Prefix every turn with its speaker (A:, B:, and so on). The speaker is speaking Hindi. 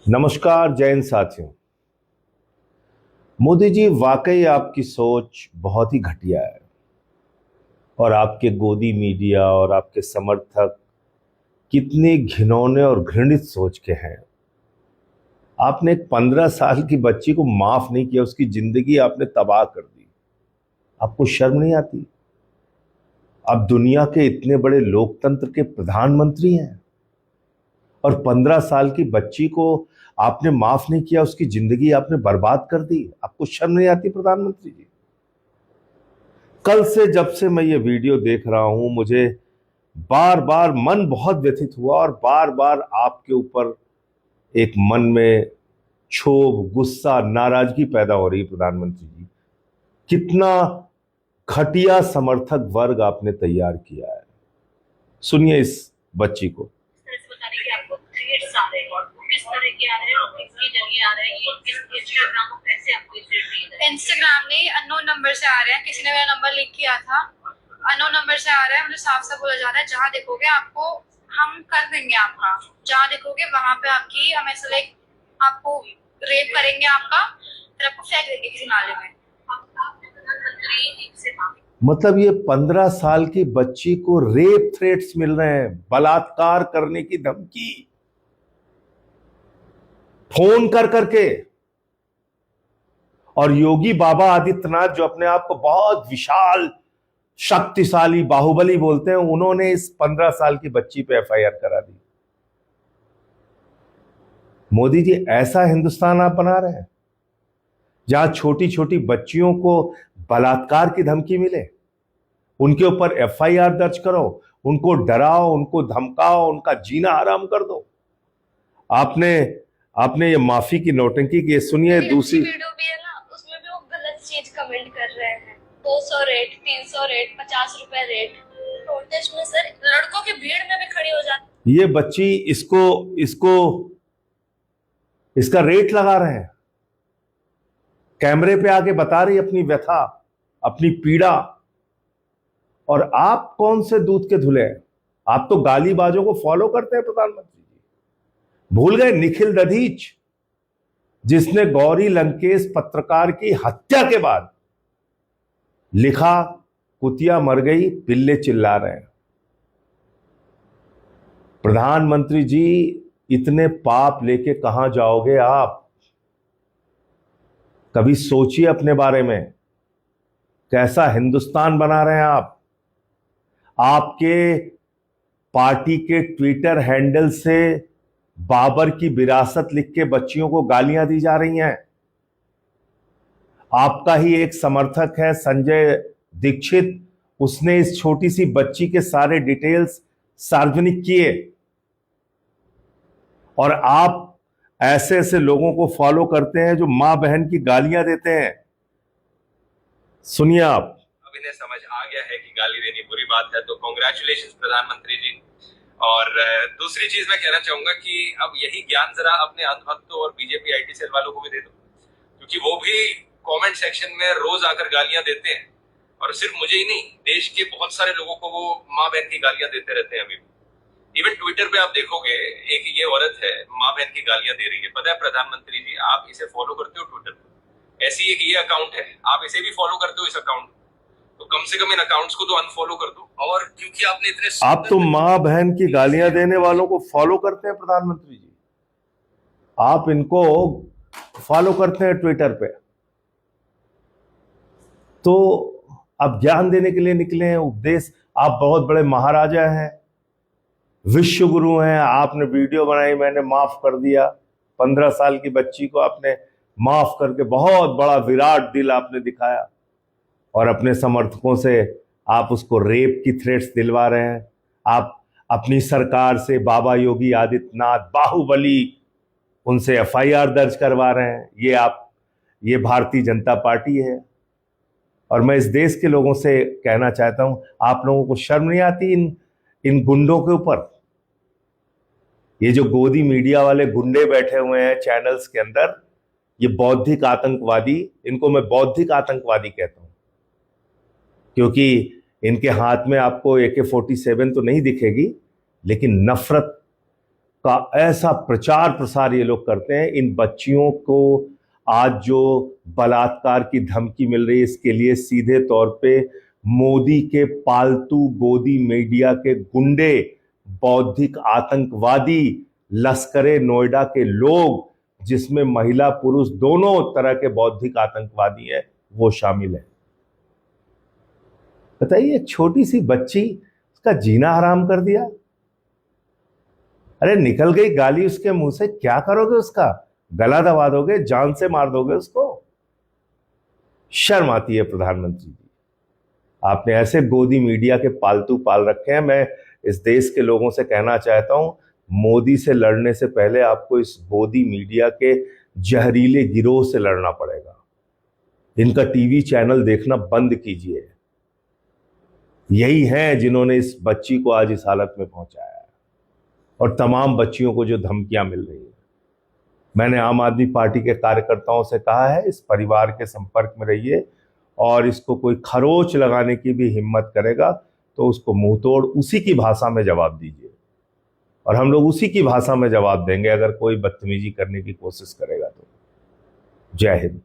A: नमस्कार जैन साथियों। मोदी जी, वाकई आपकी सोच बहुत ही घटिया है और आपके गोदी मीडिया और आपके समर्थक कितने घिनौने और घृणित सोच के हैं। आपने एक 15 साल की बच्ची को माफ नहीं किया, उसकी जिंदगी आपने तबाह कर दी। आपको शर्म नहीं आती? आप दुनिया के इतने बड़े लोकतंत्र के प्रधानमंत्री हैं और 15 साल की बच्ची को आपने माफ नहीं किया, उसकी जिंदगी आपने बर्बाद कर दी। आपको शर्म नहीं आती प्रधानमंत्री जी? कल से जब से मैं ये वीडियो देख रहा हूं, मुझे बार बार मन बहुत व्यथित हुआ और बार बार आपके ऊपर एक मन में क्षोभ, गुस्सा, नाराजगी पैदा हो रही है। प्रधानमंत्री जी, कितना घटिया समर्थक वर्ग आपने तैयार किया है। सुनिए इस बच्ची को।
B: बता रही कि आपको थ्रेड्स आ रहे हैं और वो किस तरह के आ रहे हैं और किसके जरिए आ रहे हैं, ये किस इंस्टाग्राम को कैसे आपको ये थ्रेड मिल रहा है? इंस्टाग्राम ने अननोन नंबर से आ रहे हैं, किसी ने मेरा नंबर लिंक किया था, अननोन नंबर से आ रहा है। मुझे साफ साफ बोला जा रहा है जहाँ देखोगे आपको हम कर देंगे, आपका जहाँ देखोगे वहां पे आपकी हम ऐसा लाइक आपको रेप करेंगे आपका, फिर आपको फेंक देंगे किसी नाले में। प्रधानमंत्री से मांगे,
A: मतलब ये 15 साल की बच्ची को रेप थ्रेट्स मिल रहे हैं, बलात्कार करने की धमकी फोन कर करके। और योगी बाबा आदित्यनाथ, जो अपने आप को बहुत विशाल, शक्तिशाली, बाहुबली बोलते हैं, उन्होंने इस 15 साल की बच्ची पे एफआईआर करा दी। मोदी जी, ऐसा हिंदुस्तान आप बना रहे हैं जहां छोटी छोटी बच्चियों को बलात्कार की धमकी मिले, उनके ऊपर एफआईआर दर्ज करो, उनको डराओ, उनको धमकाओ, उनका जीना हराम कर दो। आपने आपने ये माफी की नौटंकी की। सुनिए दूसरी
B: वीडियो भी है ना, उसमें भी वो गलत चीज कमेंट कर रहे हैं। 200 रेट, 300 रेट, 50 रुपए रेट। प्रोटेस्ट में सर लड़कों की भीड़ में भी खड़ी हो जाती।
A: ये बच्ची इसको इसको इसका रेट लगा रहे हैं, कैमरे पे आके बता रही अपनी व्यथा, अपनी पीड़ा। और आप कौन से दूध के धुले हैं? आप तो गालीबाजों को फॉलो करते हैं प्रधानमंत्री जी। भूल गए निखिल दधीच, जिसने गौरी लंकेश पत्रकार की हत्या के बाद लिखा, कुतिया मर गई, पिल्ले चिल्ला रहे हैं। प्रधानमंत्री जी, इतने पाप लेके कहां जाओगे आप? कभी सोचिए अपने बारे में, कैसा हिंदुस्तान बना रहे हैं आप। आपके पार्टी के ट्विटर हैंडल से बाबर की विरासत लिख के बच्चियों को गालियां दी जा रही हैं। आपका ही एक समर्थक है संजय दीक्षित, उसने इस छोटी सी बच्ची के सारे डिटेल्स सार्वजनिक किए और आप ऐसे ऐसे लोगों को फॉलो करते हैं जो मां बहन की गालियां देते हैं। सुनिए आप।
C: अब इन्हें समझ आ गया है कि गाली देनी बुरी बात है, तो कॉन्ग्रेचुलेशन प्रधानमंत्री जी। और दूसरी चीज मैं कहना चाहूंगा कि अब यही ज्ञान जरा अपने अंधभक्तों और बीजेपी आईटी सेल वालों को भी दे दो, क्योंकि वो भी कमेंट सेक्शन में रोज आकर गालियां देते हैं। और सिर्फ मुझे ही नहीं, देश के बहुत सारे लोगों को वो माँ बहन की गालियां देते रहते हैं। अभी इवन ट्विटर पे आप देखोगे, एक ये औरत है माँ बहन की गालियां दे रही है। पता है प्रधानमंत्री जी, आप इसे फॉलो करते हो ट्विटर पर? ऐसी एक ये अकाउंट है, आप इसे भी फॉलो करते हो इस अकाउंट, तो कम से कम इन अकाउंट्स को तो अनफॉलो कर दो। और क्योंकि आपने इतने
A: आप तो मां बहन की गालियां देने वालों को फॉलो करते हैं प्रधानमंत्री जी, आप इनको फॉलो करते हैं ट्विटर पे। तो आप ज्ञान देने के लिए निकले हैं, उपदेश। आप बहुत बड़े महाराजा हैं, विश्व गुरु हैं। आपने वीडियो बनाई, मैंने माफ कर दिया। 15 साल की बच्ची को आपने माफ करके बहुत बड़ा विराट दिल आपने दिखाया और अपने समर्थकों से आप उसको रेप की थ्रेट्स दिलवा रहे हैं। आप अपनी सरकार से बाबा योगी आदित्यनाथ, बाहुबली, उनसे एफआईआर दर्ज करवा रहे हैं। ये भारतीय जनता पार्टी है। और मैं इस देश के लोगों से कहना चाहता हूं, आप लोगों को शर्म नहीं आती इन गुंडों के ऊपर? ये जो गोदी मीडिया वाले गुंडे बैठे हुए हैं चैनल्स के अंदर, ये बौद्धिक आतंकवादी, इनको मैं बौद्धिक आतंकवादी कहता हूं, क्योंकि इनके हाथ में आपको AK-47 तो नहीं दिखेगी, लेकिन नफरत का ऐसा प्रचार प्रसार ये लोग करते हैं। इन बच्चियों को आज जो बलात्कार की धमकी मिल रही है, इसके लिए सीधे तौर पे मोदी के पालतू गोदी मीडिया के गुंडे, बौद्धिक आतंकवादी, लश्करे नोएडा के लोग, जिसमें महिला पुरुष दोनों तरह के बौद्धिक आतंकवादी हैं, वो शामिल है। बताइए, छोटी सी बच्ची, उसका जीना हराम कर दिया। अरे निकल गई गाली उसके मुंह से, क्या करोगे? उसका गला दबा दोगे? जान से मार दोगे उसको? शर्म आती है प्रधानमंत्री जी। आपने ऐसे गोदी मीडिया के पालतू पाल रखे हैं। मैं इस देश के लोगों से कहना चाहता हूं, मोदी से लड़ने से पहले आपको इस गोदी मीडिया के जहरीले गिरोह से लड़ना पड़ेगा। इनका टीवी चैनल देखना बंद कीजिए। यही हैं जिन्होंने इस बच्ची को आज इस हालत में पहुंचाया है, और तमाम बच्चियों को जो धमकियां मिल रही है। मैंने आम आदमी पार्टी के कार्यकर्ताओं से कहा है, इस परिवार के संपर्क में रहिए, और इसको कोई खरोच लगाने की भी हिम्मत करेगा तो उसको मुंह तोड़ उसी की भाषा में जवाब दीजिए, और हम लोग उसी की भाषा में जवाब देंगे अगर कोई बदतमीजी करने की कोशिश करेगा तो। जय हिंद।